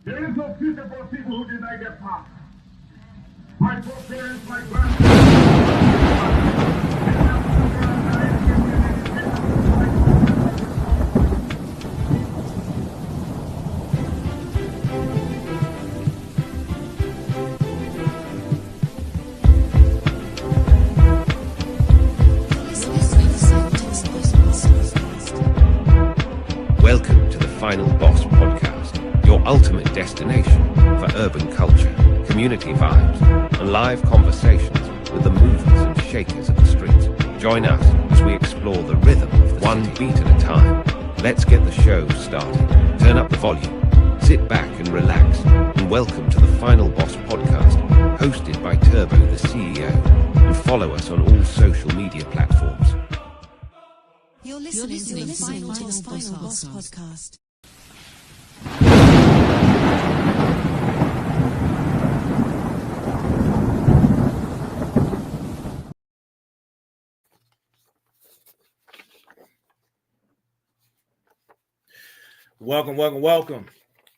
There is no future for people who deny their past. My foreparents, my grandparents. Welcome to the Final Boss Podcast, your ultimate destination for urban culture, community vibes, and live conversations with the movers and shakers of the streets. Join us as we explore the rhythm of the one beat at a time. Let's get the show started. Turn up the volume, sit back and relax, and welcome to the Final Boss Podcast, hosted by Turbo, the CEO, and follow us on all social media platforms. You're listening to the TheFinalBoss podcast.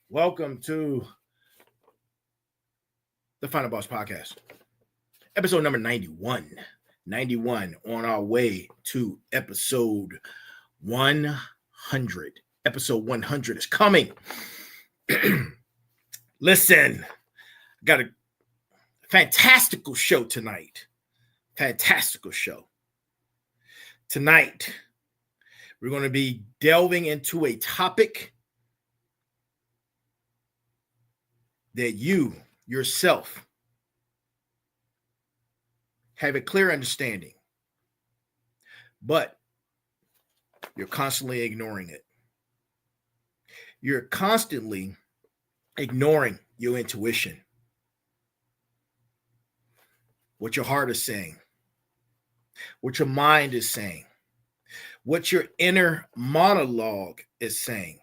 Welcome to the Final Boss Podcast, episode number 91. 91 on our way to episode 100. Episode 100 is coming. Listen, got a fantastical show tonight. Fantastical show. Tonight, we're going to be delving into a topic that you yourself have a clear understanding, but you're constantly ignoring it. You're constantly ignoring your intuition, what your heart is saying, what your mind is saying, what your inner monologue is saying,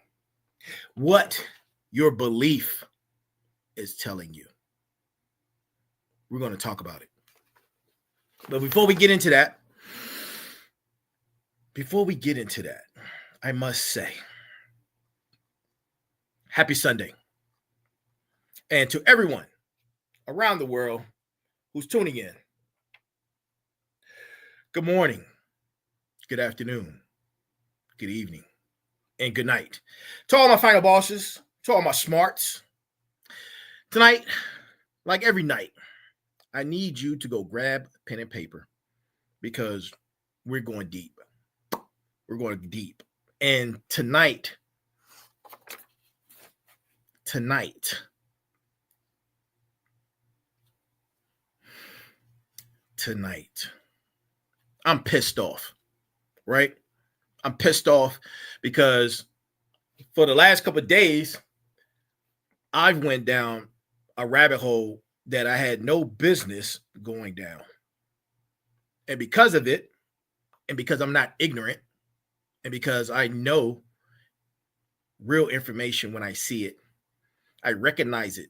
what your belief is telling you. We're going to talk about it. But before we get into that, I must say, happy Sunday. And to everyone around the world who's tuning in, good morning, good afternoon, good evening, and good night. To all my final bosses, to all my smarts, tonight, like every night, I need you to go grab pen and paper because we're going deep. We're going deep. And tonight, I'm pissed off, right? I'm pissed off because for the last couple of days, I've went down a rabbit hole that I had no business going down. And because of it, and because I'm not ignorant, and because I know real information when I see it, I recognize it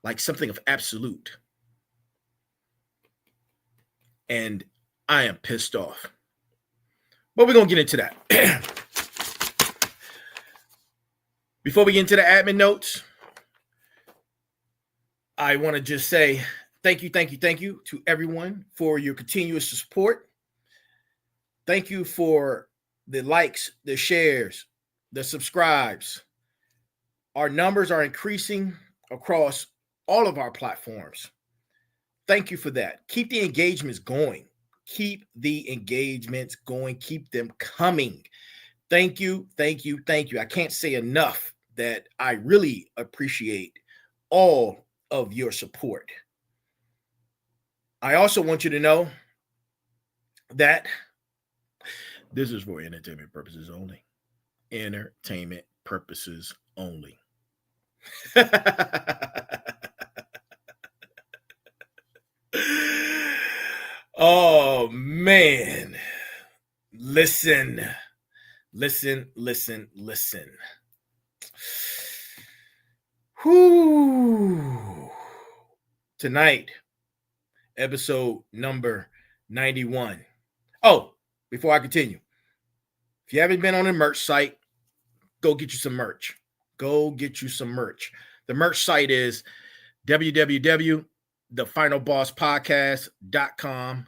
like something of absolute. And I am pissed off. But we're going to get into that. Before we get into the admin notes, I want to just say thank you to everyone for your continuous support. Thank you for the likes, the shares, the subscribes. Our numbers are increasing across all of our platforms. Thank you for that. Keep the engagements going. Keep them coming. Thank you. I can't say enough that I really appreciate all of your support. I also want you to know that this is for entertainment purposes only. Entertainment purposes only. Oh, man. Listen. Whoo. Tonight, episode number 91. Oh, before I continue, if you haven't been on the merch site, go get you some merch. Go get you some merch. The merch site is www.TheFinalBossPodcast.com,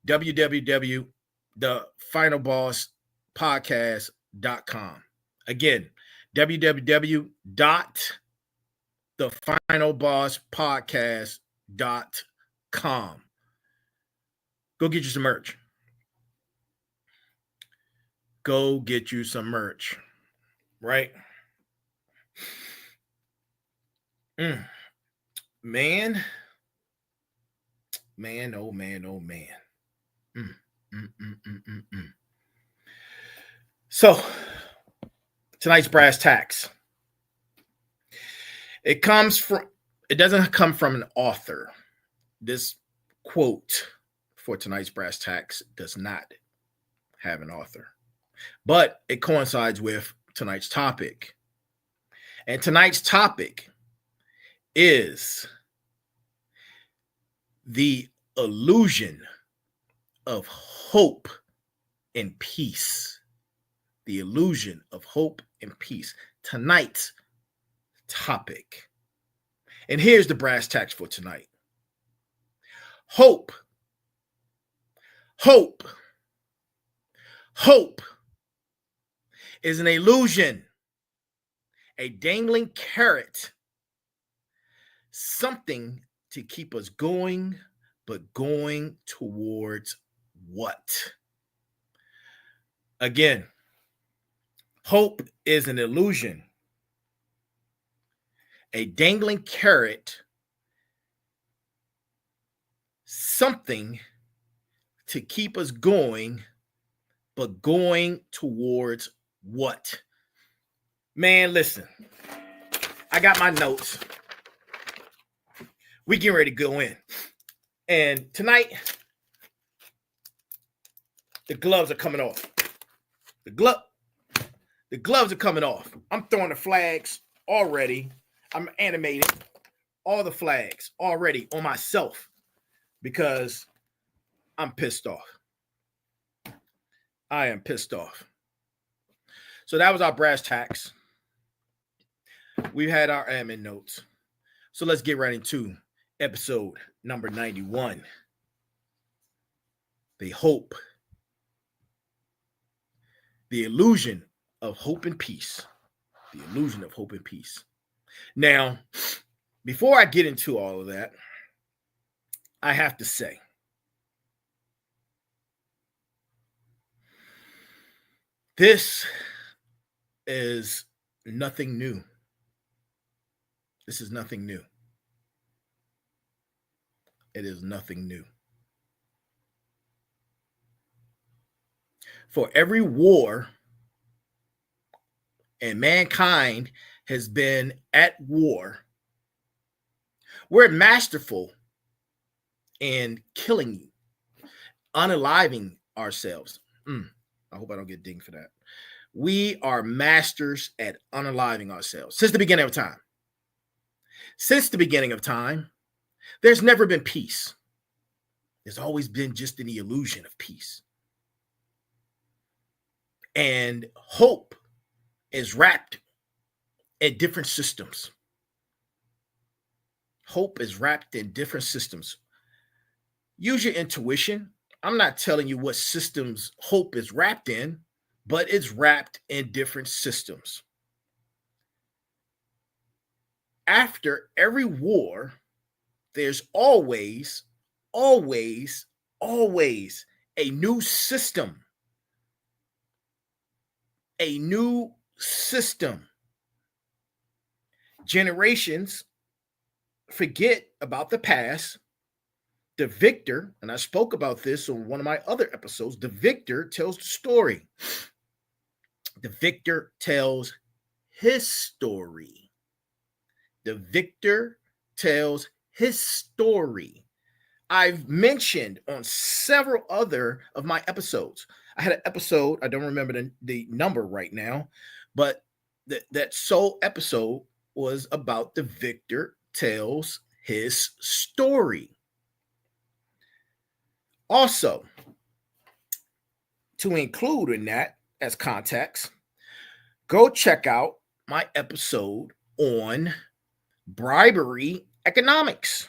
www.TheFinalBossPodcast.com. Again, www.TheFinalBossPodcast.com. Go get you some merch. Go get you some merch, right? Man, oh man, oh man. So, tonight's brass tacks. It doesn't come from an author. This quote for tonight's brass tacks does not have an author, but it coincides with tonight's topic. And tonight's topic is the illusion of hope and peace. The illusion of hope and peace. Tonight's topic. And here's the brass tacks for tonight. Hope is an illusion, a dangling carrot, something to keep us going, but going towards what? Again, hope is an illusion, a dangling carrot, something to keep us going, but going towards what? Man, listen, I got my notes. We getting ready to go in. And tonight, the gloves are coming off. The gloves are coming off. I'm throwing the flags already. I'm animating all the flags already on myself because I'm pissed off. I am pissed off. So that was our brass tacks. We've had our admin notes. So let's get right into episode number 91. The illusion of hope and peace. The illusion of hope and peace. Now, before I get into all of that, I have to say, this is nothing new. This is nothing new. It is nothing new. For every war, and mankind has been at war, we're masterful in killing, unaliving ourselves. I hope I don't get dinged for that. We are masters at unaliving ourselves since the beginning of time. Since the beginning of time, there's never been peace. There's always been just the illusion of peace. And hope is wrapped in different systems. Hope is wrapped in different systems. Use your intuition. I'm not telling you what systems hope is wrapped in, but it's wrapped in different systems. After every war, there's always a new system. A new system. Generations forget about the past. The victor, and I spoke about this on one of my other episodes, the victor tells the story. The victor tells his story. The victor tells his story. I've mentioned on several other of my episodes. I had an episode, I don't remember the number right now, but that sole episode was about the victor tells his story. Also, to include in that as context, go check out my episode on bribery economics.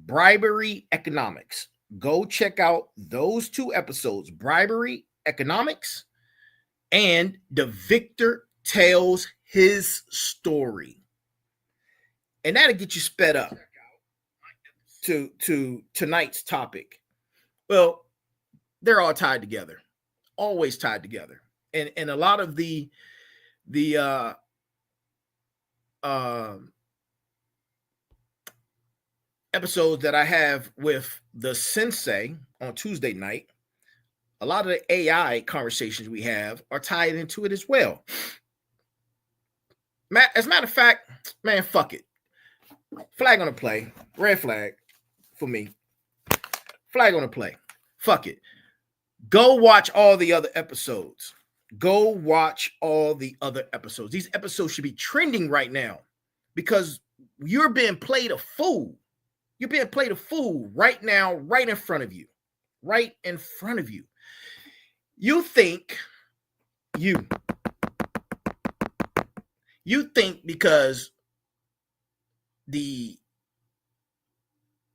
Bribery economics. Go check out those 2 episodes, bribery economics and the victor tells his story. And that'll get you sped up to tonight's topic. Well, they're all tied together, always tied together. And a lot of the episodes that I have with the sensei on Tuesday night, a lot of the AI conversations we have are tied into it as well. As a matter of fact, man, fuck it. Flag on the play. Red flag for me. Flag on the play. Fuck it. Go watch all the other episodes. Go watch all the other episodes. These episodes should be trending right now because you're being played a fool. You're being played a fool right now, right in front of you. Right in front of you. You think because the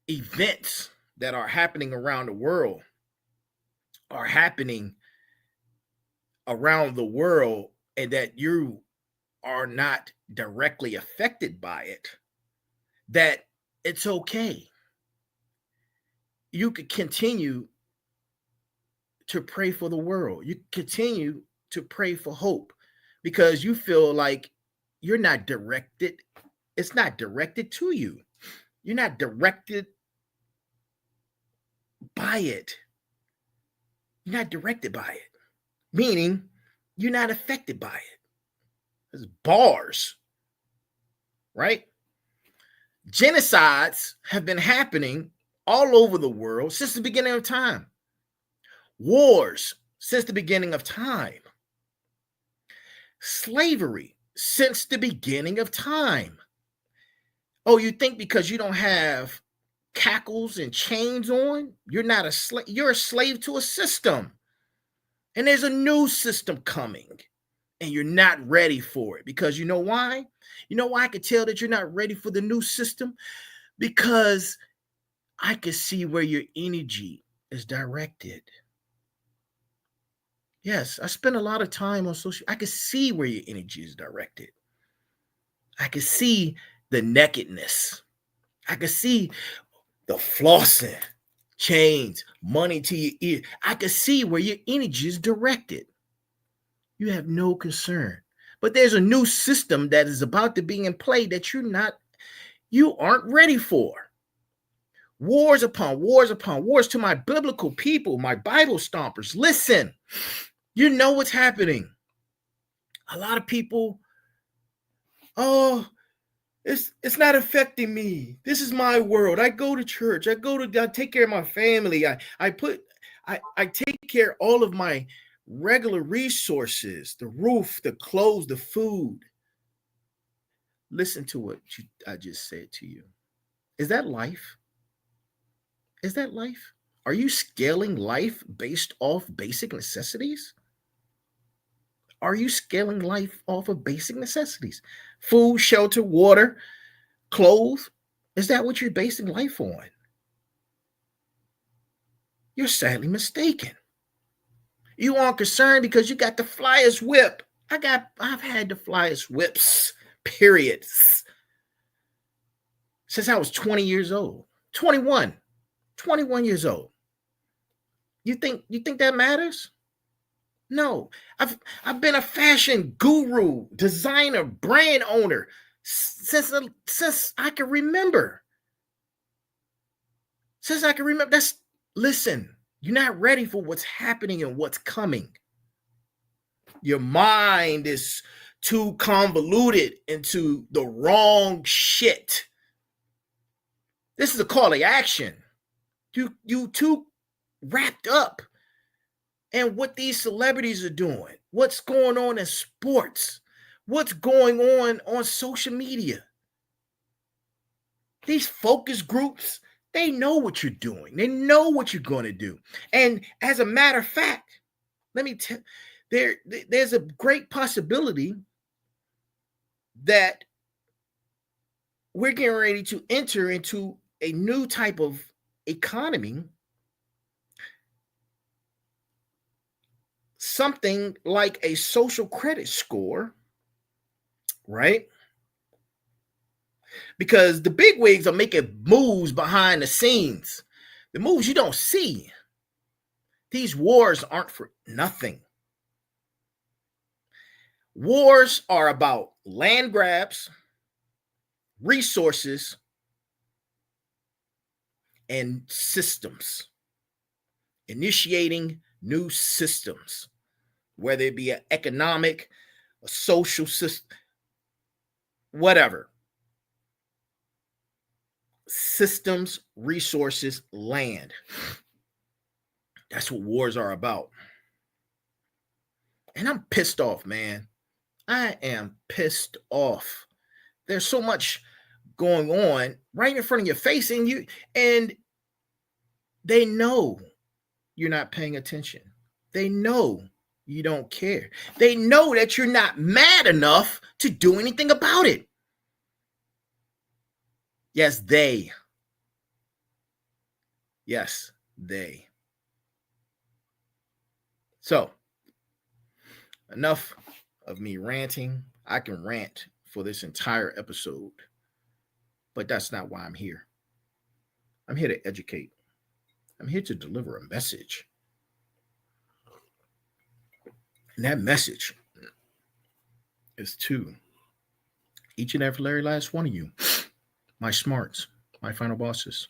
events that are happening around the world are happening around the world and that you are not directly affected by it, that it's okay. You could continue to pray for the world. You continue to pray for hope because you feel like you're not directed. It's not directed to you. You're not directed by it. You're not directed by it, meaning you're not affected by it. There's bars, right? Genocides have been happening all over the world since the beginning of time. Wars since the beginning of time. Slavery since the beginning of time. Oh, you think because you don't have cackles and chains on, you're not a slave? You're a slave to a system. And there's a new system coming. And you're not ready for it. Because you know why? You know why I could tell that you're not ready for the new system? Because I can see where your energy is directed. Yes, I spend a lot of time on social. I can see where your energy is directed. I can see the nakedness. I can see the flossing, chains, money to your ear. I can see where your energy is directed. You have no concern. But there's a new system that is about to be in play that you aren't ready for. Wars upon wars upon wars. To my biblical people, my Bible stompers, listen. You know what's happening. A lot of people, oh, it's not affecting me. This is my world. I go to church. I take care of my family. I take care of all of my regular resources, the roof, the clothes, the food. Listen to what I just said to you. Is that life? Is that life? Are you scaling life based off basic necessities? Are you scaling life off of basic necessities? Food, shelter, water, clothes. Is that what you're basing life on? You're sadly mistaken. You aren't concerned because you got the flyers whip. I've had the flyers whips, periods, since I was 20 years old. 21 years old. You think that matters? No. I've been a fashion guru, designer, brand owner since I can remember. Since I can remember. Listen, you're not ready for what's happening and what's coming. Your mind is too convoluted into the wrong shit. This is a call to action. You too wrapped up in what these celebrities are doing, what's going on in sports, what's going on social media. These focus groups, they know what you're doing. They know what you're going to do. And as a matter of fact, let me tell there's a great possibility that we're getting ready to enter into a new type of economy, something like a social credit score, right? Because the big wigs are making moves behind the scenes, the moves you don't see. These wars aren't for nothing. Wars are about land grabs, resources, and systems. Initiating new systems, whether it be an economic, a social system, whatever. Systems, resources, land. That's what wars are about. And I'm pissed off, man. I am pissed off. There's so much going on right in front of your face, and they know you're not paying attention. They know you don't care. They know that you're not mad enough to do anything about it. Yes, they. Yes, they. So, enough of me ranting. I can rant for this entire episode, but that's not why I'm here. I'm here to educate. I'm here to deliver a message. And that message is to each and every last one of you, my smarts, my final bosses.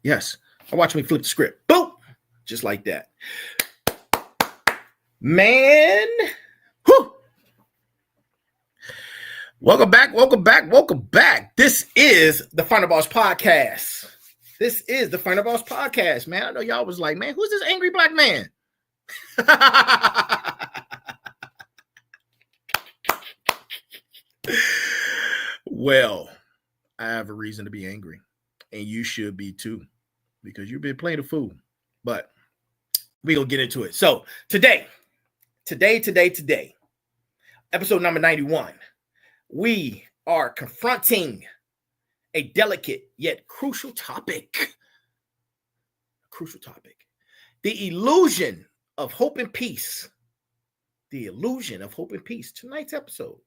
Yes, watch me flip the script. Boom! Just like that. Man. Whew. Welcome back. This is the Final Boss Podcast. This is the Final Boss Podcast, man. I know y'all was like, man, who's this angry black man? Well, I have a reason to be angry, and you should be too, because you've been playing a fool. But we're gonna get into it. So today, episode number 91, we are confronting a delicate yet crucial topic. The illusion of hope and peace. Tonight's episode.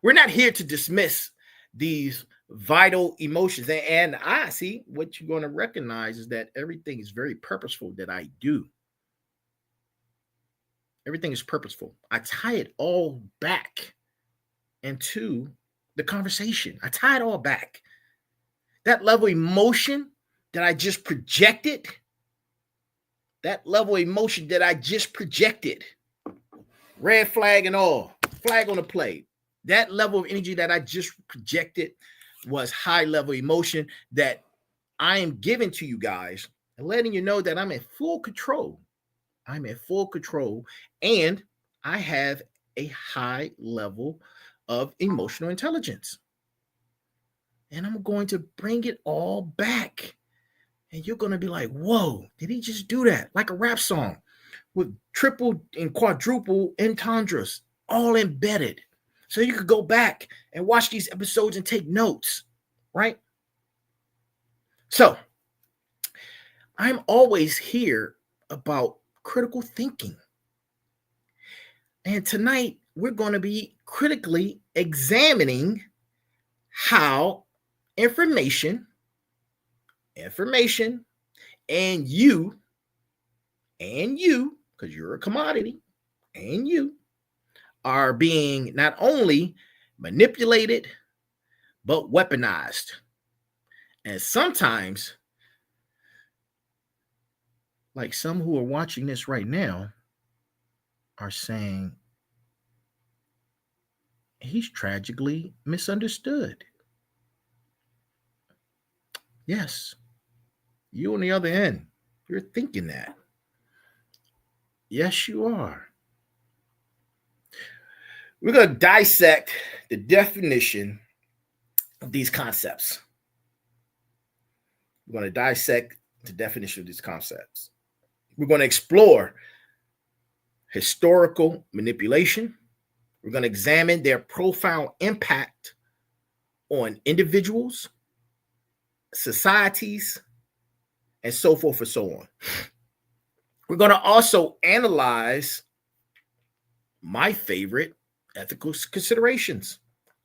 We're not here to dismiss these vital emotions. And I see what you're going to recognize is that everything is very purposeful that I do. Everything is purposeful. I tie it all back into the conversation. I tie it all back. That level of emotion that I just projected, red flag and all, flag on the play. That level of energy that I just projected was high level emotion that I am giving to you guys and letting you know that I'm in full control. And I have a high level of emotional intelligence. And I'm going to bring it all back. And you're going to be like, whoa, did he just do that? Like a rap song with triple and quadruple entendres all embedded. So you could go back and watch these episodes and take notes, right? So I'm always here about critical thinking. And tonight we're going to be critically examining how information and you, because you're a commodity, and you are being not only manipulated, but weaponized. And sometimes, like some who are watching this right now, are saying, he's tragically misunderstood. Yes, you on the other end, you're thinking that. Yes, you are. We're going to dissect the definition of these concepts. We're going to dissect the definition of these concepts. We're going to explore historical manipulation, We're going to examine their profound impact on individuals, societies, and so forth and so on. We're going to also analyze my favorite ethical considerations.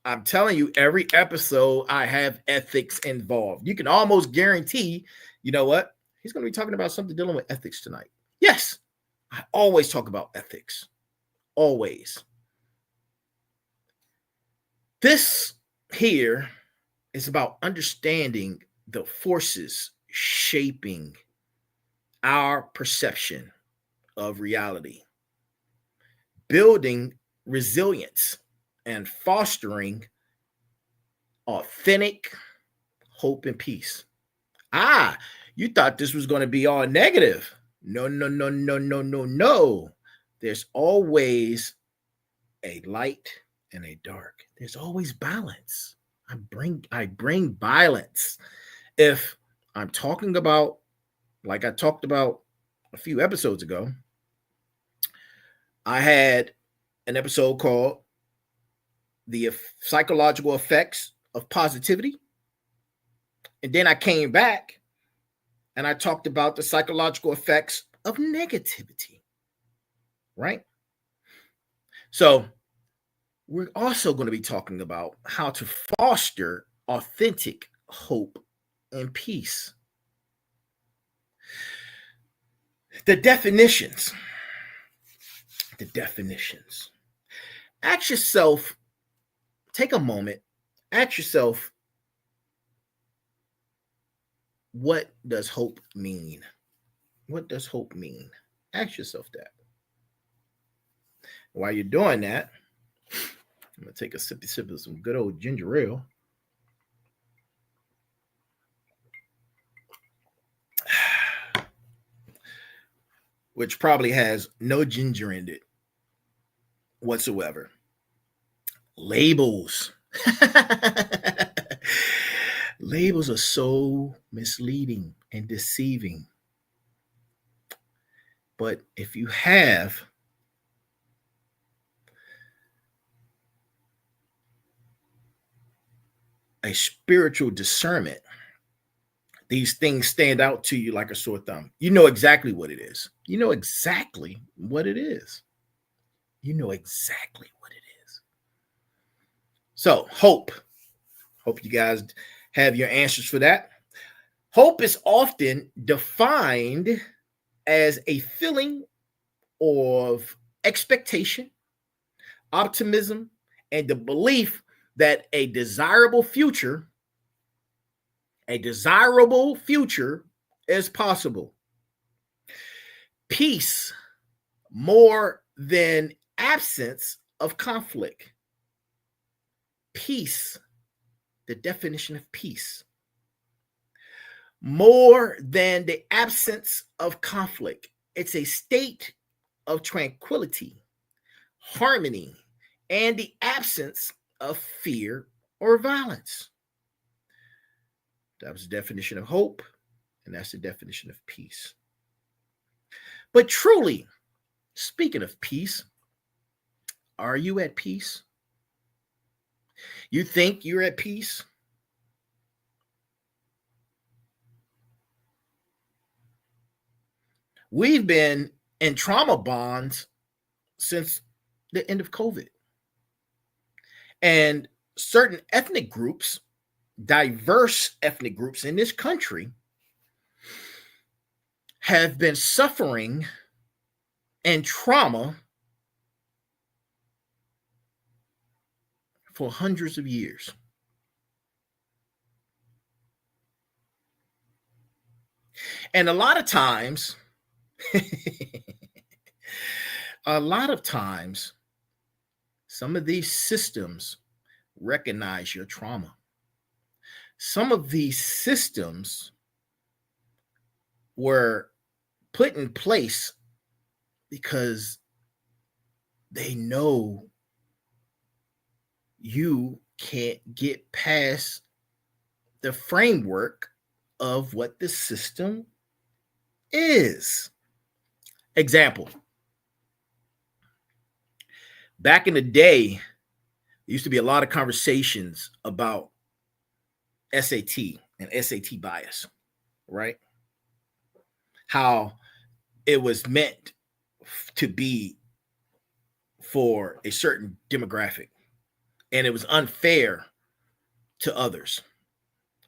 I'm telling you, every episode I have ethics involved. You can almost guarantee, you know what? He's going to be talking about something dealing with ethics tonight. Yes, I always talk about ethics. Always. This here is about understanding the forces shaping our perception of reality, building resilience, and fostering authentic hope and peace. You thought this was going to be all negative. No. There's always a light and a dark. There's always balance. I bring balance. If I'm talking about, like I talked about a few episodes ago, I had an episode called The Psychological Effects of Positivity. And then I came back and I talked about the psychological effects of negativity, right? So we're also going to be talking about how to foster authentic hope and peace. The definitions. Ask yourself, take a moment, ask yourself, what does hope mean? What does hope mean? Ask yourself that. While you're doing that, I'm going to take a sip of some good old ginger ale. Which probably has no ginger in it whatsoever. Labels. Labels are so misleading and deceiving. But if you have a spiritual discernment, these things stand out to you like a sore thumb. You know exactly what it is. You know exactly what it is. So, hope. Hope you guys have your answers for that. Hope is often defined as a feeling of expectation, optimism, and the belief that a desirable future is possible. Peace more than absence of conflict. Peace, the definition of peace. More than the absence of conflict. It's a state of tranquility, harmony, and the absence of fear or violence. That was the definition of hope, and that's the definition of peace. But truly, speaking of peace, are you at peace? You think you're at peace? We've been in trauma bonds since the end of COVID. And certain ethnic groups, diverse ethnic groups in this country, have been suffering and trauma for hundreds of years. And a lot of times, some of these systems recognize your trauma. Some of these systems were put in place because they know you can't get past the framework of what the system is. Example. Back in the day, there used to be a lot of conversations about SAT and SAT bias, right? How it was meant to be for a certain demographic, and it was unfair to others.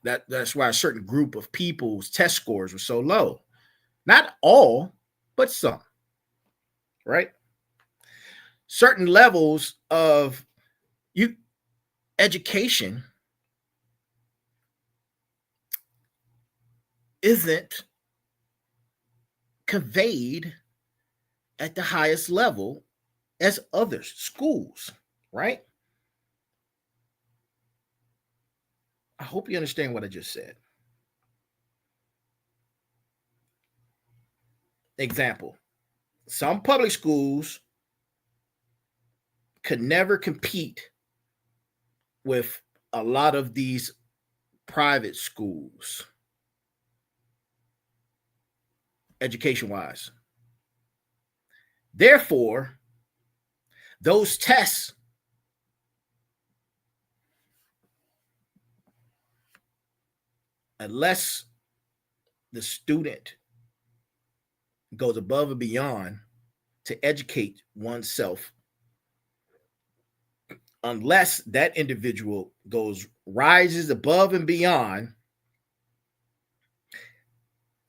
That's why a certain group of people's test scores were so low. Not all, but some, right? Certain levels of education isn't conveyed at the highest level as others, schools, right? I hope you understand what I just said. Example, some public schools could never compete with a lot of these private schools, education-wise. Therefore, those tests unless the student goes above and beyond to educate oneself, unless that individual rises above and beyond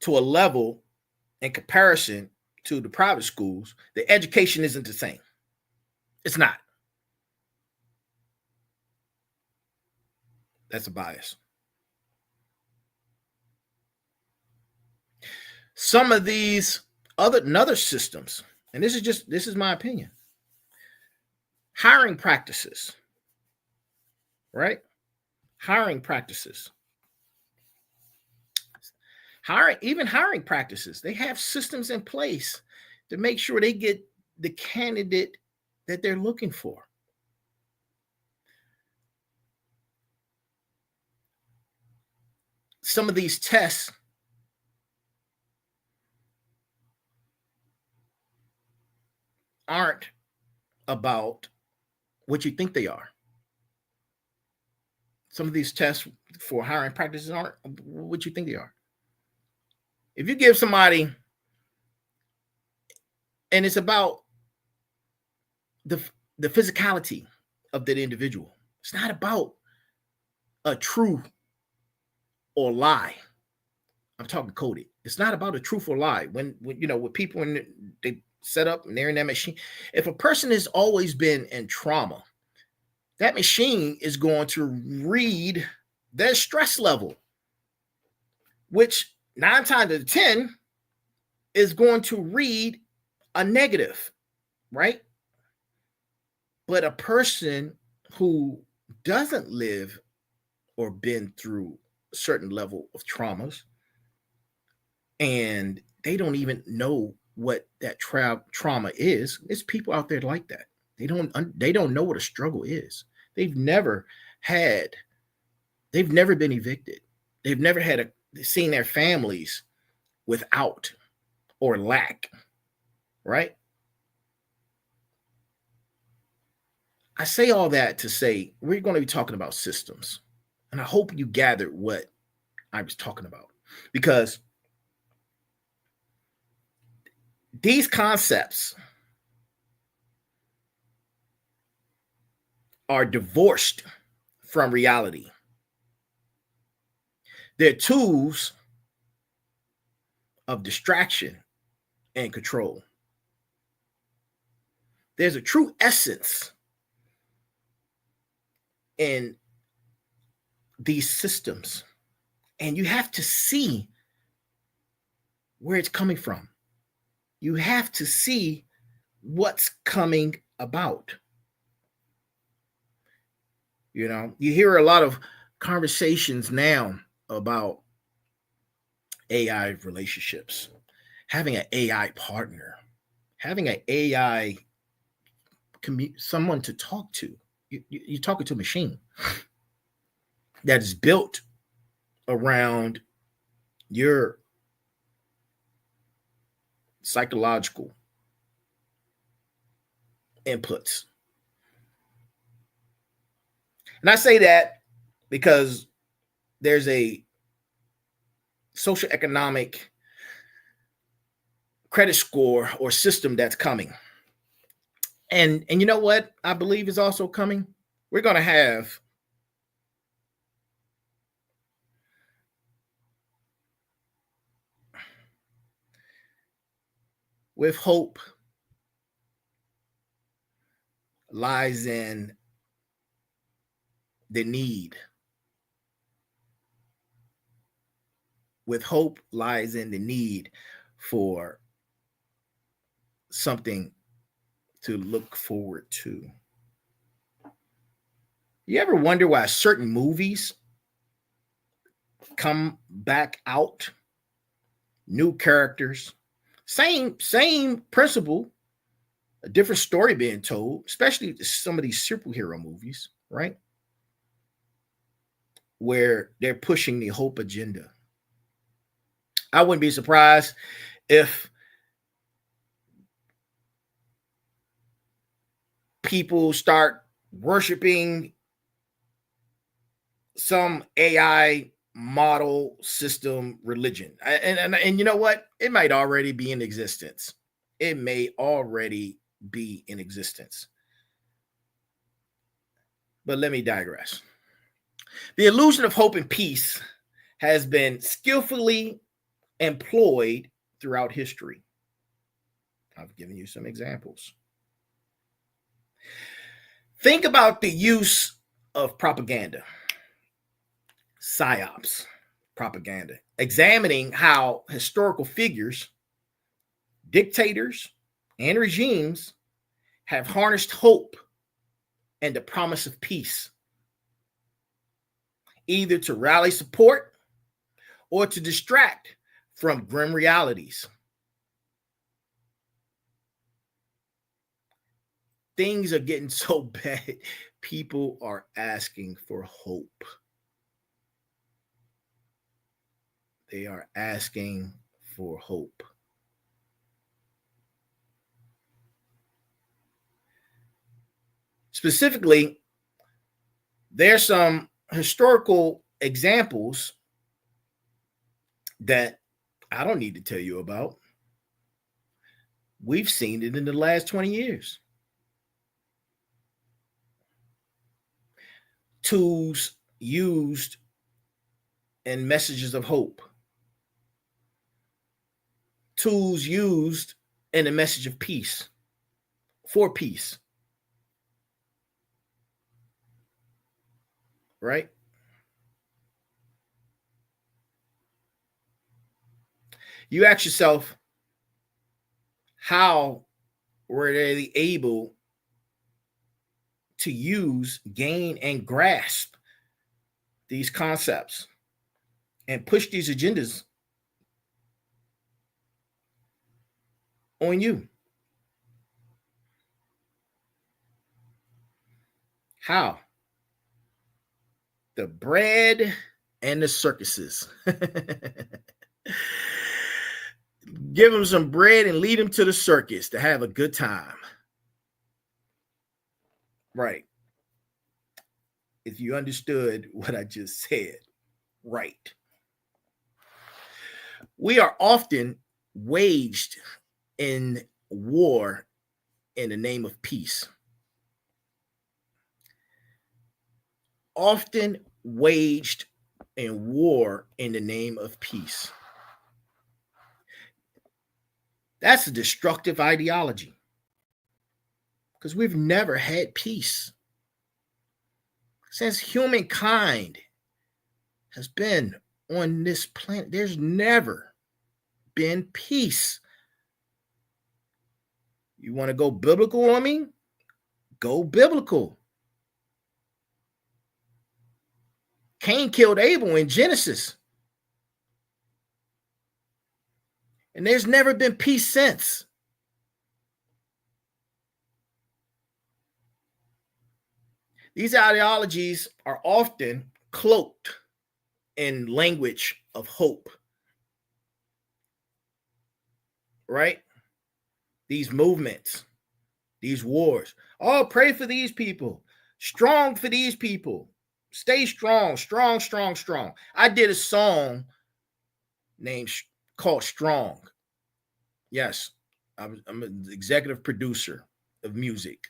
to a level in comparison to the private schools, the education isn't the same. It's not. That's a bias. Some of these other systems, and this is my opinion, hiring practices, right? Hiring practices. Hiring practices, they have systems in place to make sure they get the candidate that they're looking for. Some of these tests aren't about what you think they are. Some of these tests for hiring practices aren't what you think they are. If you give somebody, and it's about the physicality of that individual. It's not about a truth or lie. I'm talking coded. It's not about a truth or lie. When with people, when they set up and they're in that machine, if a person has always been in trauma, that machine is going to read their stress level, which 9 times out of 10 is going to read a negative, right? But a person who doesn't live or been through a certain level of traumas, and they don't even know what that trauma is. There's people out there like that. They don't know what a struggle is. They've never been evicted. They've never seen their families without or lack, right? I say all that to say we're going to be talking about systems. And I hope you gathered what I was talking about, because these concepts are divorced from reality. They're tools of distraction and control. There's a true essence in these systems, and you have to see where it's coming from. You have to see what's coming about. You hear a lot of conversations now about AI relationships, having an AI partner, having an AI someone to talk to. You're talking to a machine that is built around your psychological inputs, And I say that because there's a social economic credit score or system that's coming. And you know what I believe is also coming? We're going to have with hope lies in the need. With hope lies in the need for something to look forward to. You ever wonder why certain movies come back out? New characters, same principle, a different story being told, especially some of these superhero movies, right? Where they're pushing the hope agenda. I wouldn't be surprised if people start worshiping some AI model system religion. And you know what? It might already be in existence. It may already be in existence. But let me digress. The illusion of hope and peace has been skillfully employed throughout history. I've given you some examples. Think about the use of propaganda, psyops, propaganda, examining how historical figures, dictators, and regimes have harnessed hope and the promise of peace, either to rally support or to distract from grim realities. Things are getting so bad, people are asking for hope. They are asking for hope. Specifically, there's some historical examples that I don't need to tell you about. We've seen it in the last 20 years. Tools used in messages of hope. Tools used in a message of peace, for peace. Right? You ask yourself, how were they able to use, gain, and grasp these concepts and push these agendas on you? How? The bread and the circuses. Give them some bread and lead them to the circus to have a good time. Right. If you understood what I just said, right. We are often waged in war in the name of peace. Often waged in war in the name of peace. That's a destructive ideology because we've never had peace. Since humankind has been on this planet, there's never been peace. You want to go biblical on me? Go biblical. Cain killed Abel in Genesis. And there's never been peace since. These ideologies are often cloaked in language of hope. Right? These movements, these wars. Oh, pray for these people. Strong for these people. Stay strong, strong, strong, strong. I did a song called Strong. Yes, I'm an executive producer of music,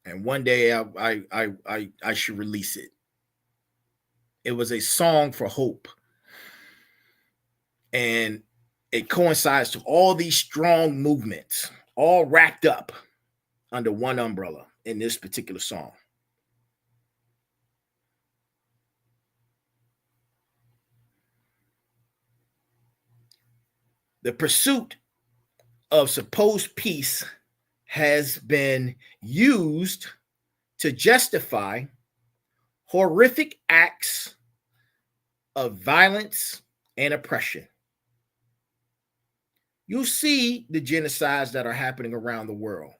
and one day I should release it. It was a song for hope, and it coincides to all these strong movements, all wrapped up under one umbrella in this particular song. The pursuit of supposed peace has been used to justify horrific acts of violence and oppression. You see the genocides that are happening around the world.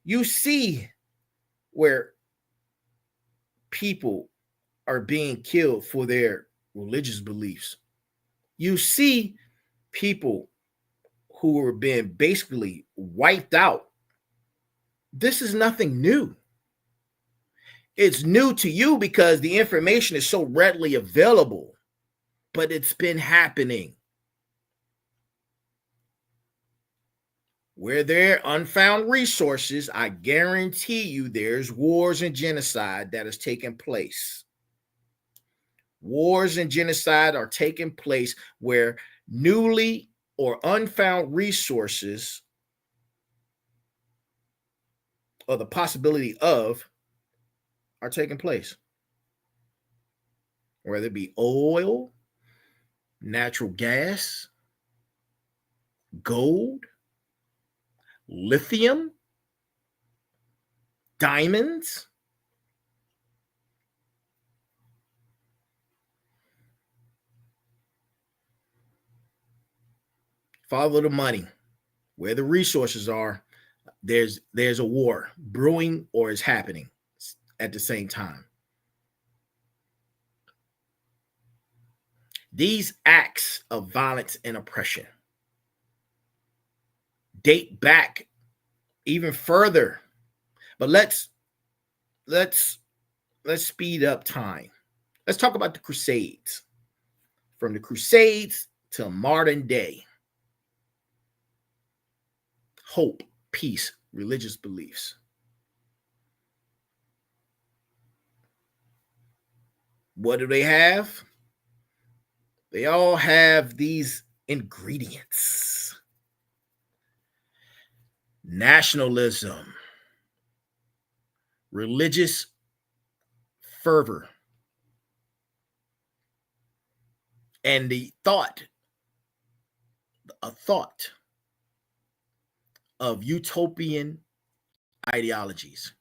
You see where people are being killed for their religious beliefs. You see people who are being basically wiped out. This is nothing new. It's new to you because the information is so readily available, but it's been happening. Where there are unfound resources, I guarantee you there's wars and genocide that is taking place. Wars and genocide are taking place where newly or unfound resources, or the possibility of, are taking place. Whether it be oil, natural gas, gold, lithium, diamonds. Follow the money. Where the resources are, there's a war brewing or is happening at the same time. These acts of violence and oppression date back even further. But let's speed up time. Let's talk about the Crusades. From the Crusades to modern day. Hope, peace, religious beliefs. What do they have? They all have these ingredients: nationalism, religious fervor, and a thought of utopian ideologies.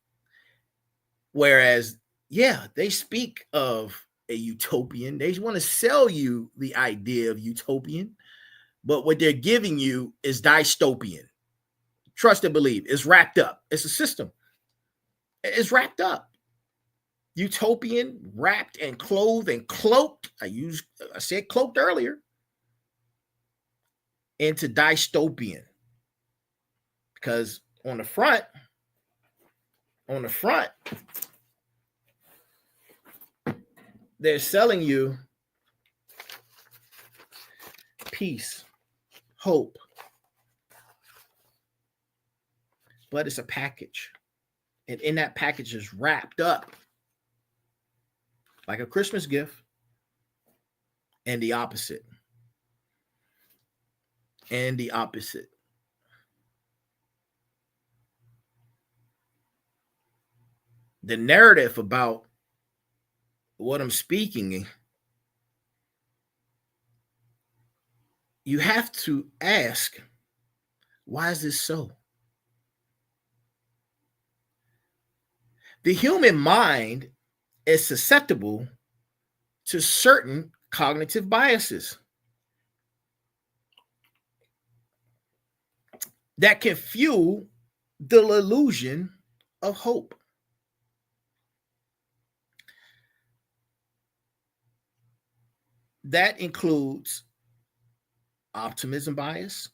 Whereas, yeah, they speak of a utopian. They want to sell you the idea of utopian, but what they're giving you is dystopian. Trust and believe. It's wrapped up. It's a system. It's wrapped up. Utopian, wrapped and clothed and cloaked. I said cloaked earlier. Into dystopian. Because on the front, they're selling you peace, hope, but it's a package. And in that package is wrapped up like a Christmas gift, and the opposite. And the opposite. The narrative about what I'm speaking, you have to ask, why is this so? The human mind is susceptible to certain cognitive biases that can fuel the illusion of hope. That includes optimism bias,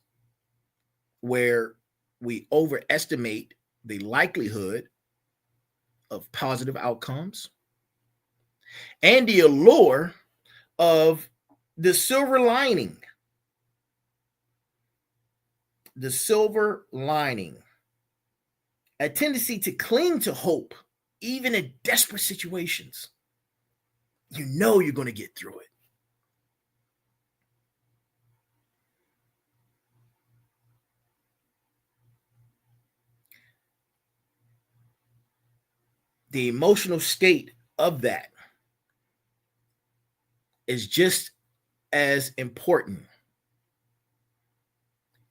where we overestimate the likelihood of positive outcomes. and the allure of the silver lining. The silver lining. A tendency to cling to hope, even in desperate situations. You know you're going to get through it. The emotional state of that is just as important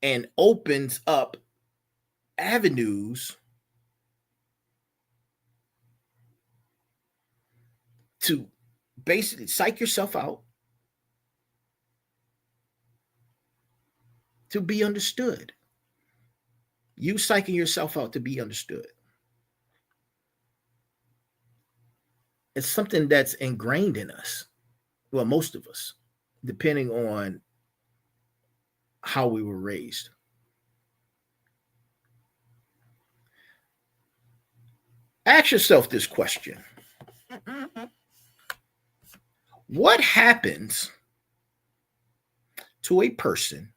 and opens up avenues to basically psych yourself out to be understood. You psyching yourself out to be understood. It's something that's ingrained in us. Well, most of us, depending on how we were raised. Ask yourself this question. What happens to a person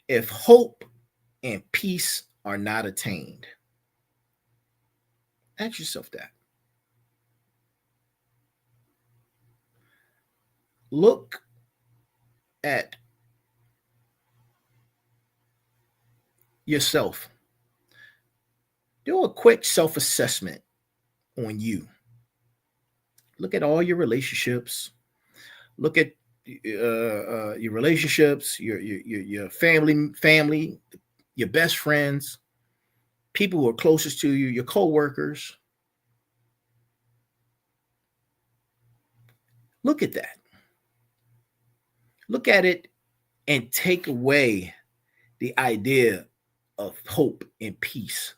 if hope and peace are not attained? Ask yourself that. Look at yourself. Do a quick self-assessment on you. Look at all your relationships. Look at your relationships, your family, your best friends, people who are closest to you, your co-workers. Look at that. Look at it and take away the idea of hope and peace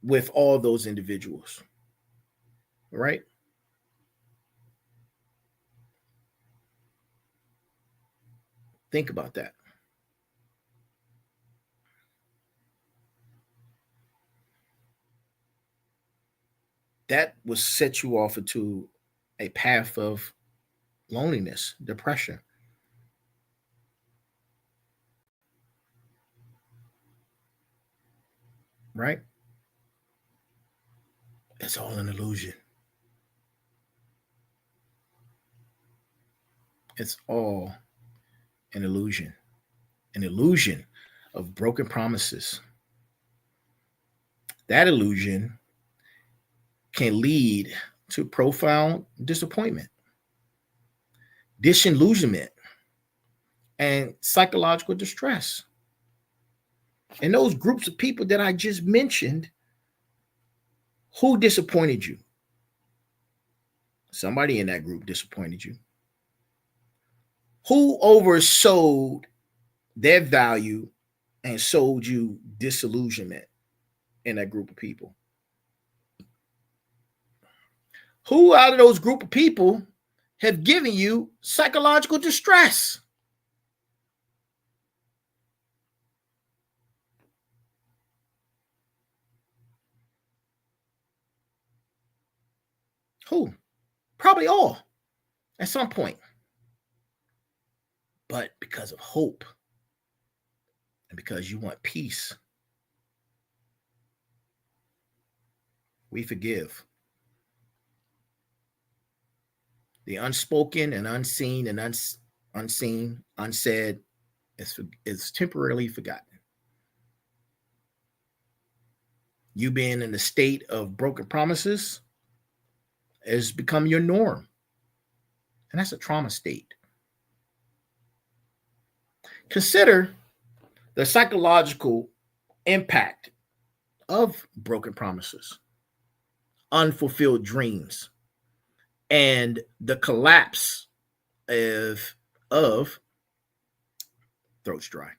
with all those individuals, right? Think about that. That will set you off into a path of loneliness, depression. Right? It's all an illusion. It's all an illusion of broken promises. That illusion can lead to profound disappointment, disillusionment, and psychological distress. And those groups of people that I just mentioned, who disappointed you? Somebody in that group disappointed you. Who oversold their value and sold you disillusionment in that group of people? Who out of those group of people have given you psychological distress? Who? Probably all at some point. But because of hope and because you want peace, we forgive. The unspoken and unseen and unseen, unsaid is temporarily forgotten. You being in a state of broken promises has become your norm. And that's a trauma state. Consider the psychological impact of broken promises, unfulfilled dreams, and the collapse of throat's dry.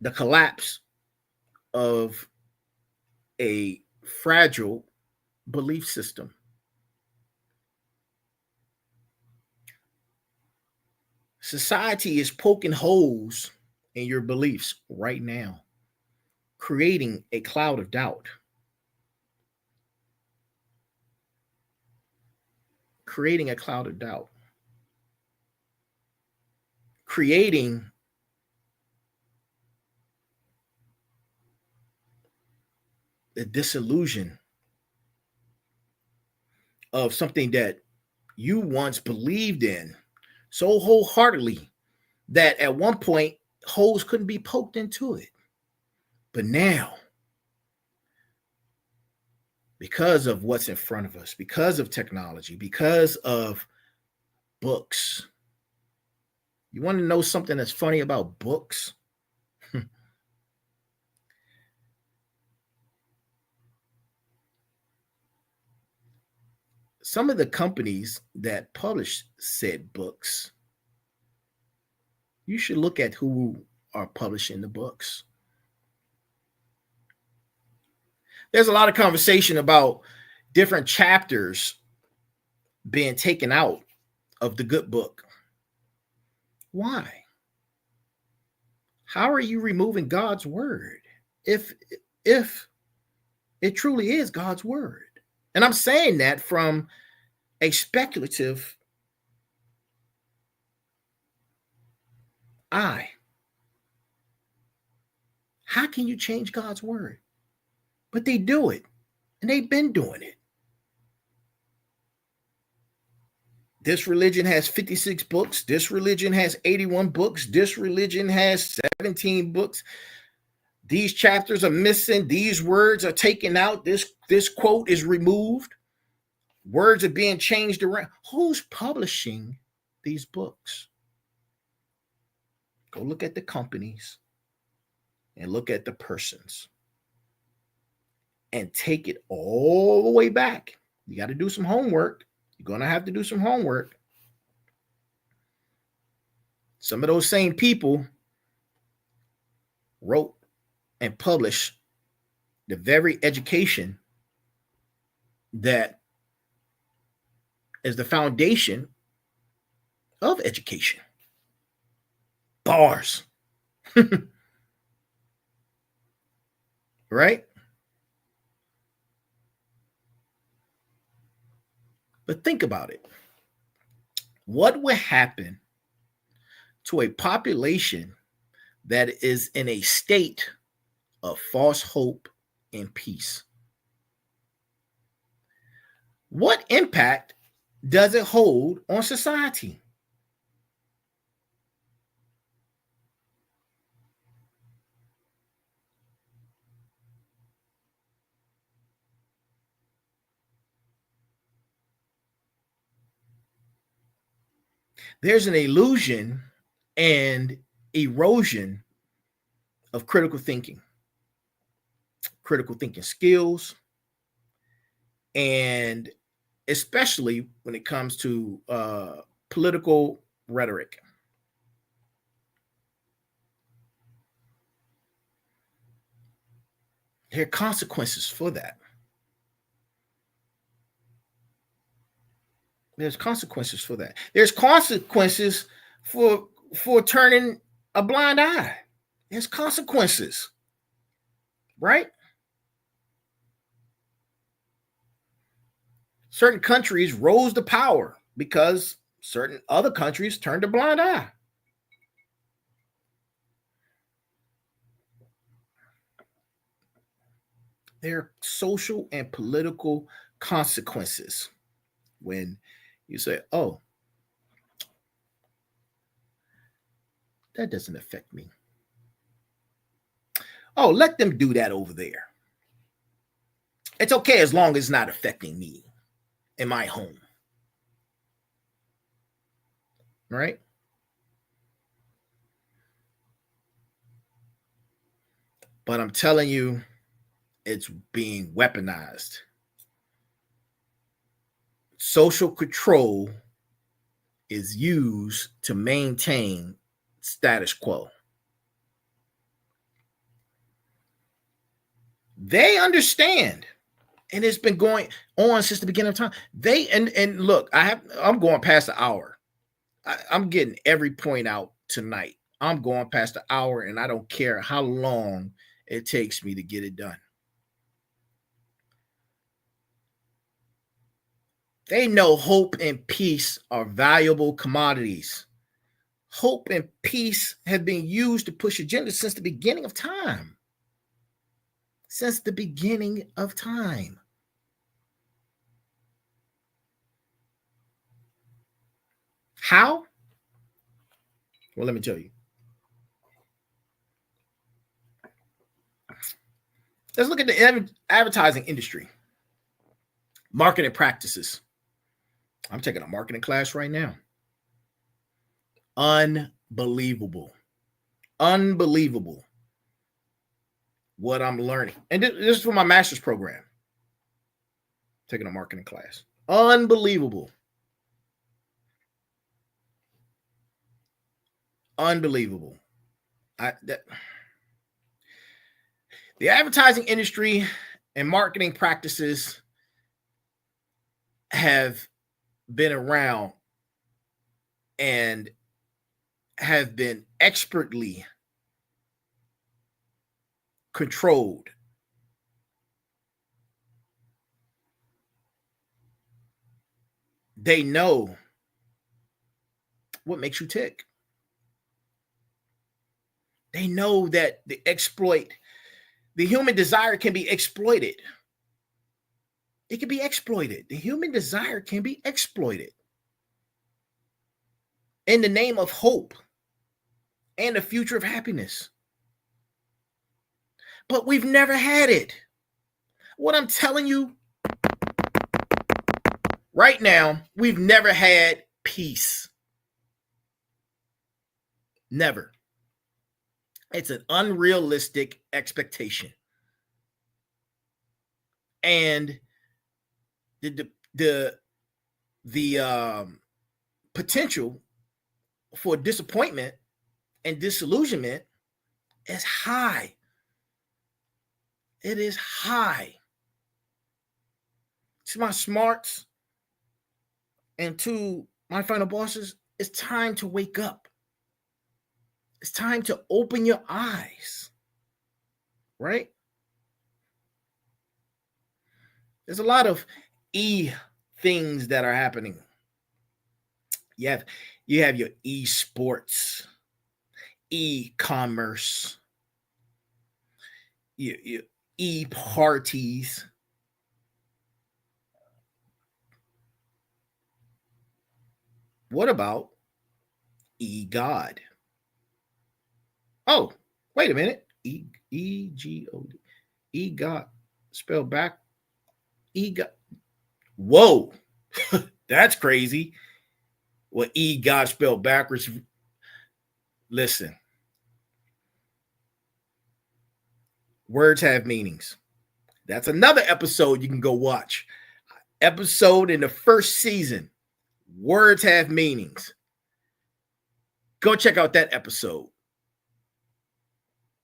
The collapse of a fragile belief system. Society is poking holes in your beliefs right now, creating a cloud of doubt. creating a cloud of doubt, creating the disillusion of something that you once believed in so wholeheartedly that at one point holes couldn't be poked into it. But now, because of what's in front of us, because of technology, because of books, you want to know something that's funny about books? Some of the companies that publish said books, you should look at who are publishing the books. There's a lot of conversation about different chapters being taken out of the good book. Why? How are you removing God's word if it truly is God's word? And I'm saying that from a speculative eye. How can you change God's word? But they do it, and they've been doing it. This religion has 56 books. This religion has 81 books. This religion has 17 books. These chapters are missing. These words are taken out. This quote is removed. Words are being changed around. Who's publishing these books? Go look at the companies and look at the persons and take it all the way back. You got to do some homework. You're going to have to do some homework. Some of those same people wrote and published the very education that is the foundation of education. Bars. Right? But think about it. What would happen to a population that is in a state of false hope and peace? What impact does it hold on society? There's an illusion and erosion of critical thinking skills, and especially when it comes to political rhetoric. There are consequences for that. There's consequences for that. There's consequences for turning a blind eye. There's consequences, right? Certain countries rose to power because certain other countries turned a blind eye. There are social and political consequences when you say, oh, that doesn't affect me. Oh, let them do that over there. It's okay as long as it's not affecting me in my home. Right? But I'm telling you, it's being weaponized. Social control is used to maintain status quo. They understand, and it's been going on since the beginning of time. They and look, I'm going past the hour. I'm getting every point out tonight. I'm going past the hour, and I don't care how long it takes me to get it done. They know hope and peace are valuable commodities. Hope and peace have been used to push agendas since the beginning of time. Since the beginning of time. How? Well, let me tell you. Let's look at the advertising industry. Marketing practices. I'm taking a marketing class right now. Unbelievable. Unbelievable what I'm learning. And this is for my master's program. Taking a marketing class. Unbelievable. Unbelievable. The advertising industry and marketing practices have been around and have been expertly controlled. They know what makes you tick. They know that the human desire can be exploited. It can be exploited. The human desire can be exploited in the name of hope and the future of happiness. But we've never had it. What I'm telling you right now, we've never had peace. Never. It's an unrealistic expectation. And the potential for disappointment and disillusionment is high. It is high. To my smarts and to my final bosses, it's time to wake up. It's time to open your eyes, right? There's a lot of things that are happening. You have your esports, e-commerce, your e-parties. What about e-God? Oh, wait a minute. E-G-O-D. E-God spelled back. E-God. Whoa. That's crazy. Well, E-God spelled backwards. Listen. Words have meanings. That's another episode you can go watch. Episode in the first season. Words have meanings. Go check out that episode.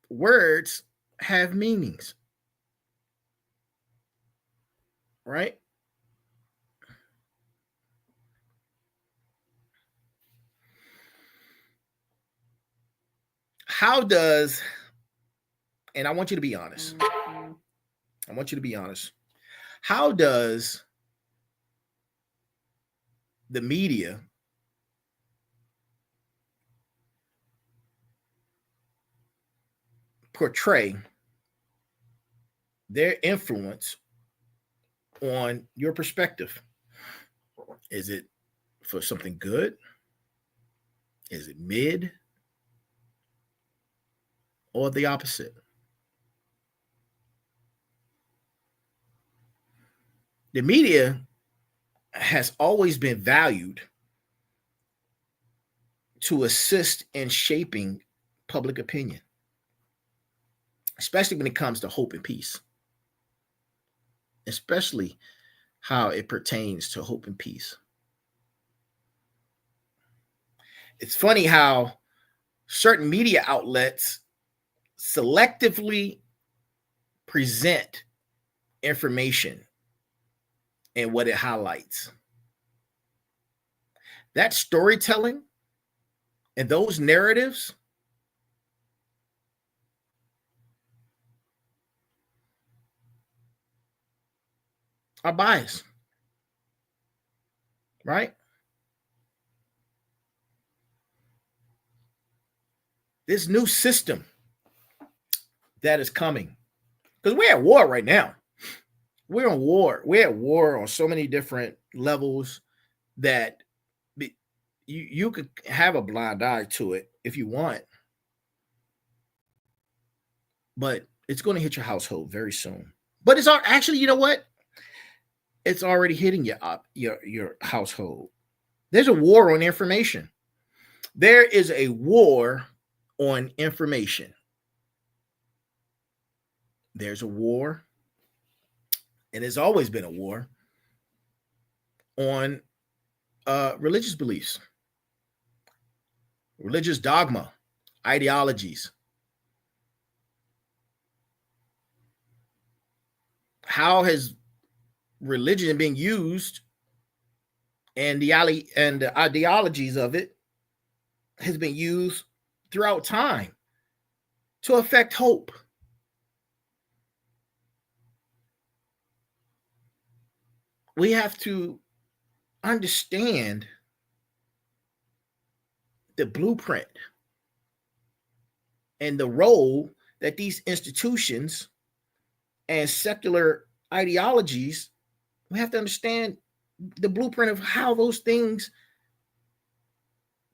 Words have meanings. Right? How does, and I want you to be honest. I want you to be honest. How does the media portray their influence on your perspective? Is it for something good? Is it mid? Or the opposite? The media has always been valued to assist in shaping public opinion, especially when it comes to hope and peace, especially how it pertains to hope and peace. It's funny how certain media outlets selectively present information and what it highlights. That storytelling and those narratives are biased. right? This new system that is coming, because we're at war right now. We're on war. We're at war on so many different levels that you could have a blind eye to it if you want, but it's going to hit your household very soon. But it's actually, you know what? It's already hitting your household. There's a war on information. There is a war on information. There's a war, and there's always been a war on religious beliefs, religious dogma, ideologies. How has religion been used, and the ideologies of it has been used throughout time to affect hope? We have to understand the blueprint and the role that these institutions and secular ideologies, we have to understand the blueprint of how those things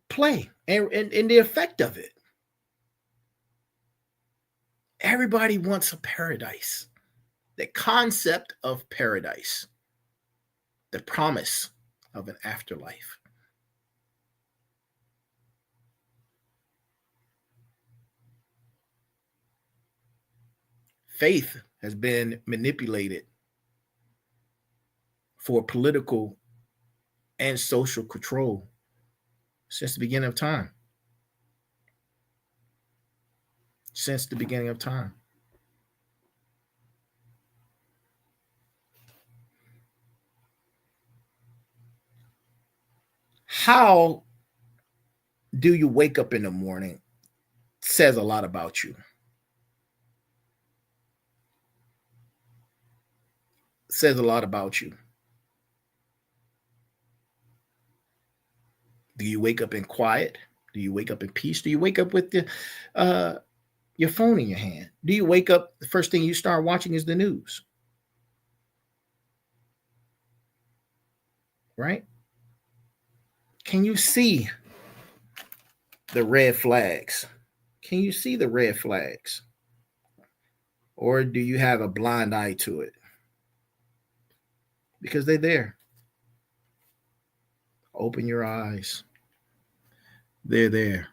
play and the effect of it. Everybody wants a paradise. The concept of paradise, the promise of an afterlife. Faith has been manipulated for political and social control since the beginning of time. Since the beginning of time. How do you wake up in the morning says a lot about you. Says a lot about you. Do you wake up in quiet? Do you wake up in peace? Do you wake up with your phone in your hand? Do you wake up, the first thing you start watching is the news? Right? Can you see the red flags? Can you see the red flags? Or do you have a blind eye to it? Because they're there. Open your eyes. They're there.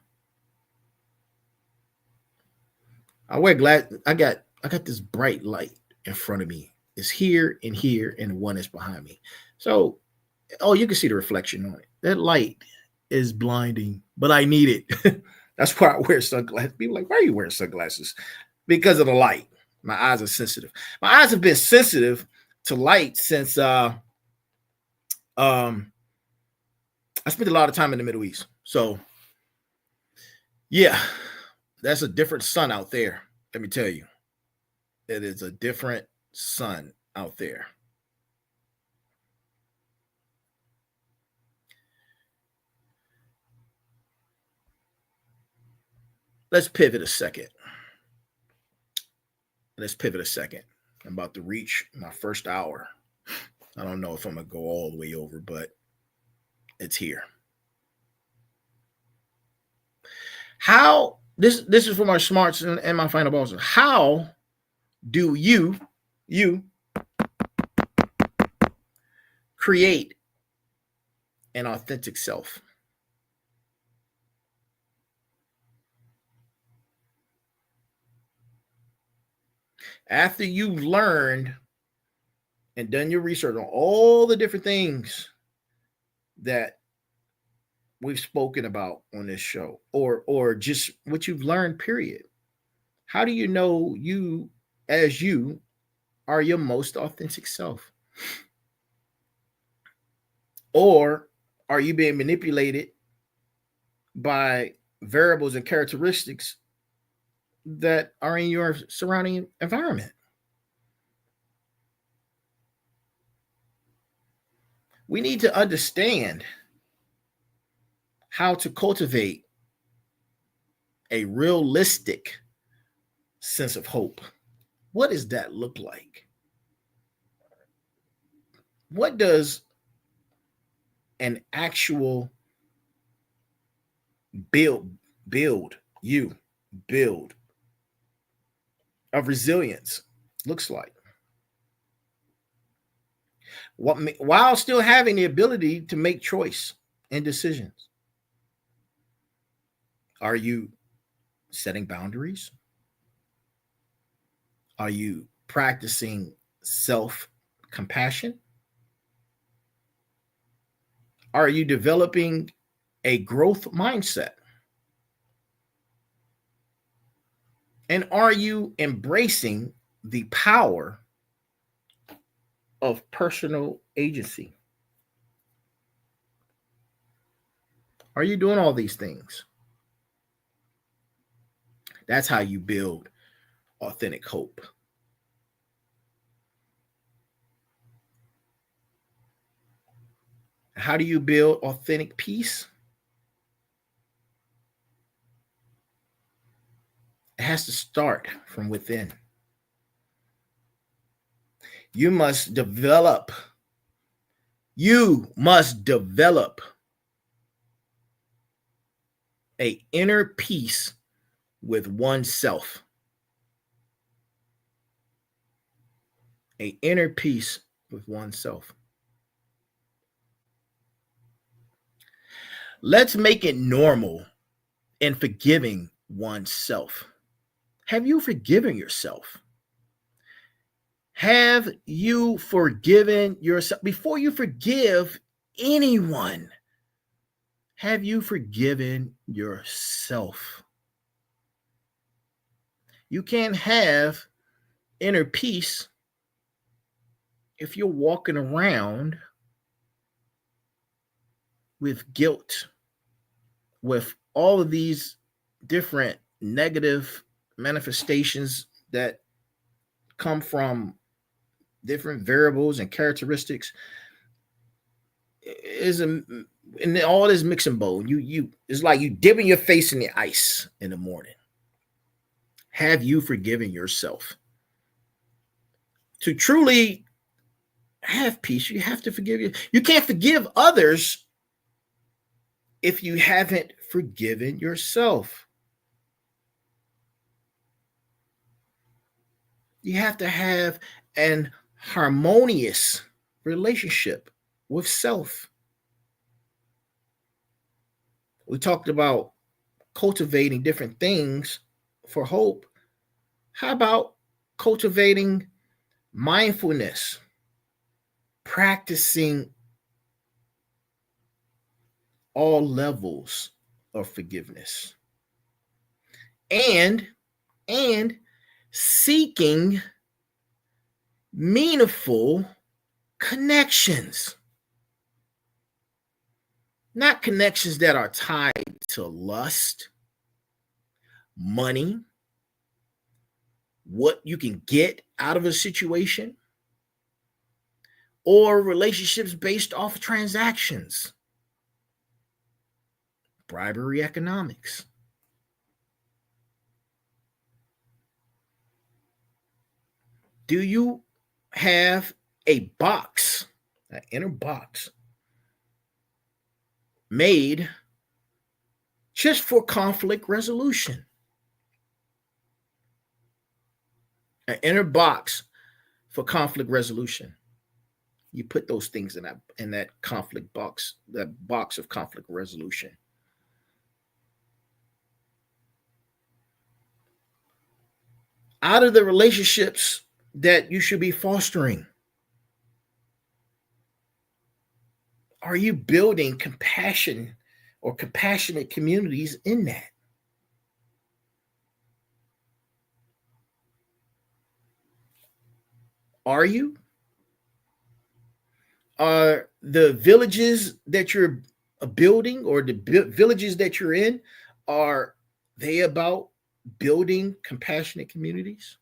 I wear I got this bright light in front of me. It's here, and one is behind me. So, you can see the reflection on it. That light is blinding, but I need it. That's why I wear sunglasses. People are like, why are you wearing sunglasses? Because of the light. My eyes are sensitive. My eyes have been sensitive to light since I spent a lot of time in the Middle East. So yeah, that's a different sun out there. Let me tell you, it is a different sun out there. Let's pivot a second. I'm about to reach my first hour. I don't know if I'm going to go all the way over, but it's here. How, this is for my smarts and my final bosses. How do you create an authentic self? After you've learned and done your research on all the different things that we've spoken about on this show, or just what you've learned, period. How do you know you are your most authentic self? Or are you being manipulated by variables and characteristics that are in your surrounding environment? We need to understand how to cultivate a realistic sense of hope. What does that look like? What does an actual build of resilience looks like? While still having the ability to make choice and decisions. Are you setting boundaries? Are you practicing self-compassion? Are you developing a growth mindset? And are you embracing the power of personal agency? Are you doing all these things? That's how you build authentic hope. How do you build authentic peace? It has to start from within. You must develop an inner peace with oneself. An inner peace with oneself. Let's make it normal in forgiving oneself. Have you forgiven yourself? Have you forgiven yourself? Before you forgive anyone, have you forgiven yourself? You can't have inner peace if you're walking around with guilt, with all of these different negative manifestations that come from different variables and characteristics. And all this mixing bowl. It's like you dipping your face in the ice in the morning. Have you forgiven yourself? To truly have peace, you have to forgive you. You can't forgive others if you haven't forgiven yourself. You have to have an harmonious relationship with self. We talked about cultivating different things for hope. How about cultivating mindfulness, practicing all levels of forgiveness, and seeking meaningful connections, not connections that are tied to lust, money, what you can get out of a situation, or relationships based off of transactions, bribery economics. Do you have a box, an inner box, made just for conflict resolution? An inner box for conflict resolution. You put those things in that conflict box, that box of conflict resolution. Out of the relationships that you should be fostering, are you building compassion or compassionate communities in that? Are you? Are the villages that you're building or the villages that you're in, are they about building compassionate communities?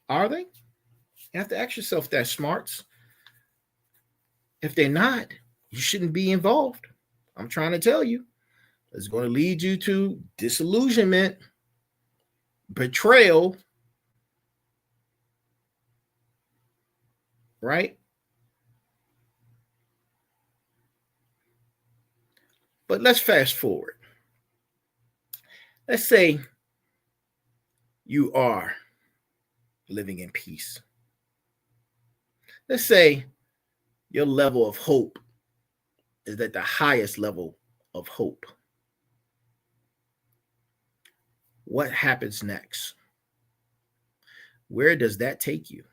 Are they? You have to ask yourself if they're smarts. If they're not, you shouldn't be involved. I'm trying to tell you. It's going to lead you to disillusionment, betrayal, right? But let's fast forward. Let's say you are living in peace. Let's say your level of hope is at the highest level of hope. What happens next? Where does that take you?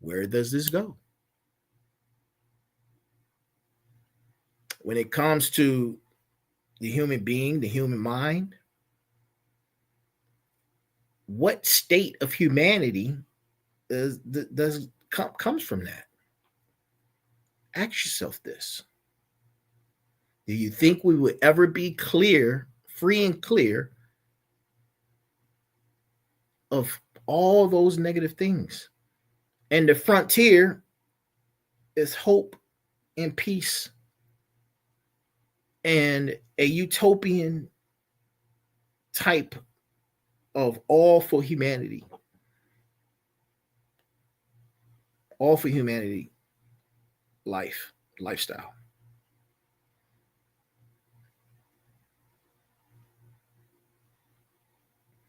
Where does this go? When it comes to the human being, the human mind, what state of humanity comes from that? Ask yourself this. Do you think we would ever be clear, free and clear of all those negative things? And the frontier is hope and peace and a utopian type of all for humanity. All for humanity lifestyle.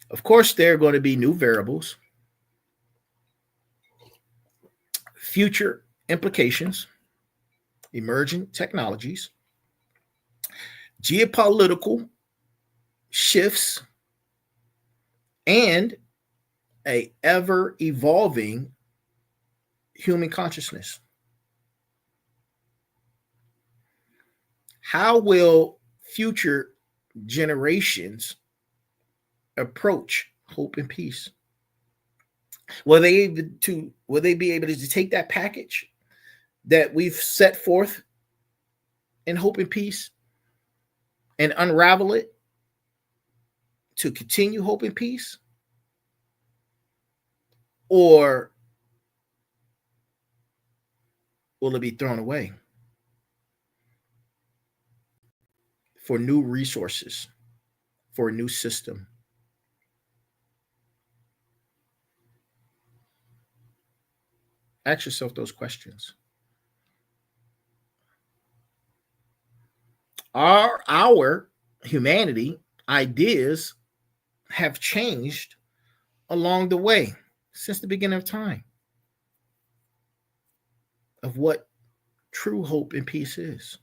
Of course, there are going to be new variables, future implications, emerging technologies, geopolitical shifts, and a ever evolving human consciousness. How will future generations approach hope and peace? Will they be able to take that package that we've set forth in hope and peace and unravel it to continue hope and peace? Or will it be thrown away for new resources, for a new system? Ask yourself those questions. Our humanity ideas have changed along the way since the beginning of time of what true hope and peace is.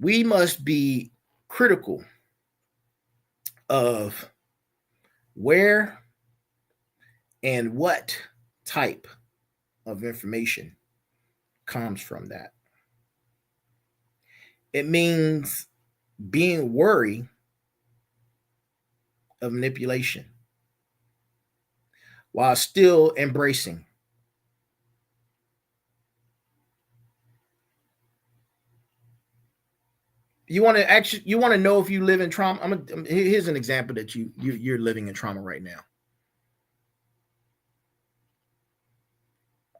We must be critical of where and what type of information comes from that. It means being wary of manipulation while still embracing. You want to know if you live in trauma. Here's an example that you're living in trauma right now.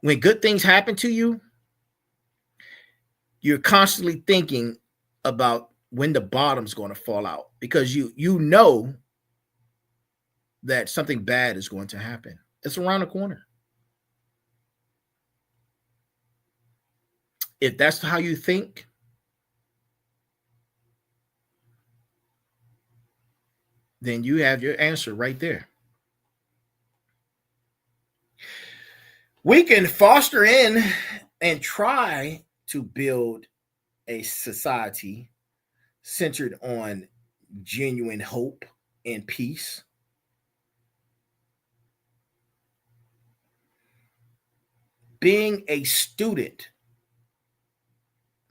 When good things happen to you, you're constantly thinking about when the bottom's going to fall out, because you know that something bad is going to happen. It's around the corner. If that's how you think, then you have your answer right there. We can foster in and try to build a society centered on genuine hope and peace. Being a student,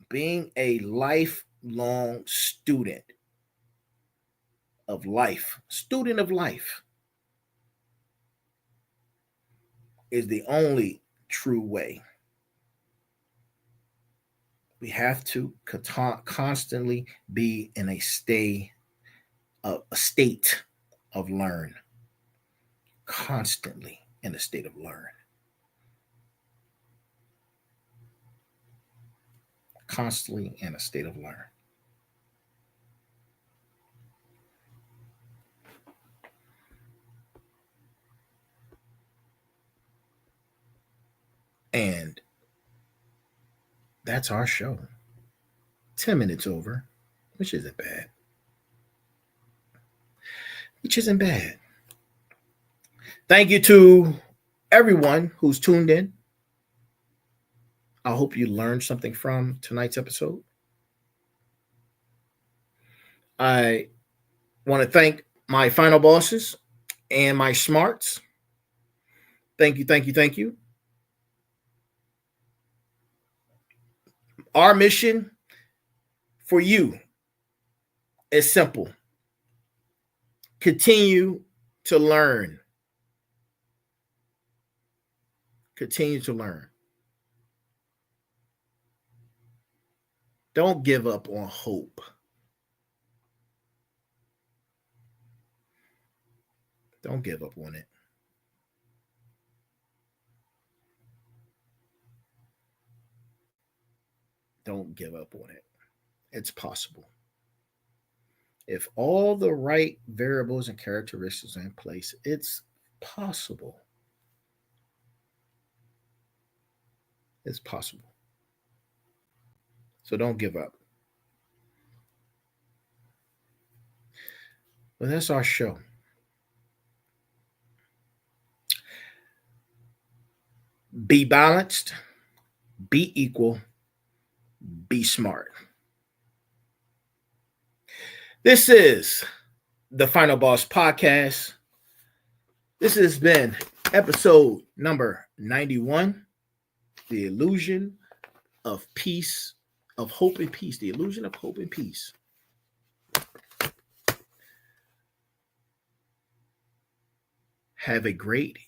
being a lifelong student of life, student of life, is the only true way We have to constantly be in a state of learn. Constantly in a state of learn. Constantly in a state of learn. And that's our show. 10 minutes over, which isn't bad. Thank you to everyone who's tuned in. I hope you learned something from tonight's episode. I want to thank my final bosses and my smarts. Thank you. Our mission for you is simple. Continue to learn. Continue to learn. Don't give up on hope. Don't give up on it. Don't give up on it. It's possible. If all the right variables and characteristics are in place, it's possible. It's possible. So don't give up. Well, that's our show. Be balanced, be equal, be smart. This is the Final Boss Podcast. This has been episode number 91, The Illusion of Peace, of Hope and Peace. The Illusion of Hope and Peace. Have a great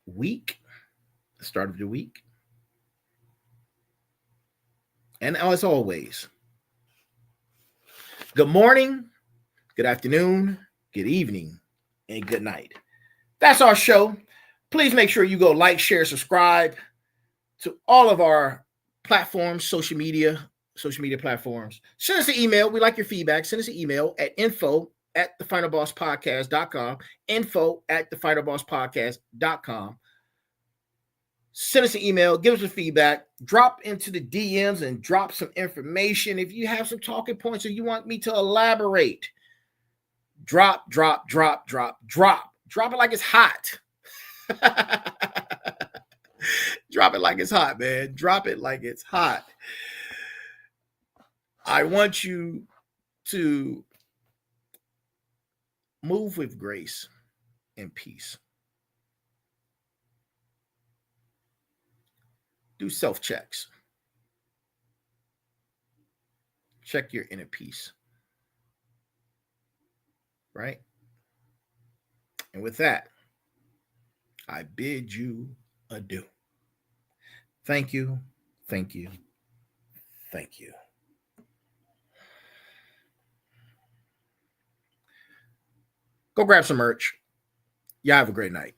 week, the start of the week. And as always, good morning, good afternoon, good evening, and good night. That's our show. Please make sure you go like, share, subscribe to all of our platforms, social media platforms. Send us an email. We like your feedback. Send us an email at info@TheFinalBossPodcast.com. info@TheFinalBossPodcast.com. Send us an email, give us a feedback, drop into the DMs and drop some information. If you have some talking points or you want me to elaborate, drop it like it's hot. Drop it like it's hot, man. Drop it like it's hot. I want you to move with grace and peace. Do self-checks. Check your inner peace. Right? And with that, I bid you adieu. Thank you. Go grab some merch. Y'all have a great night.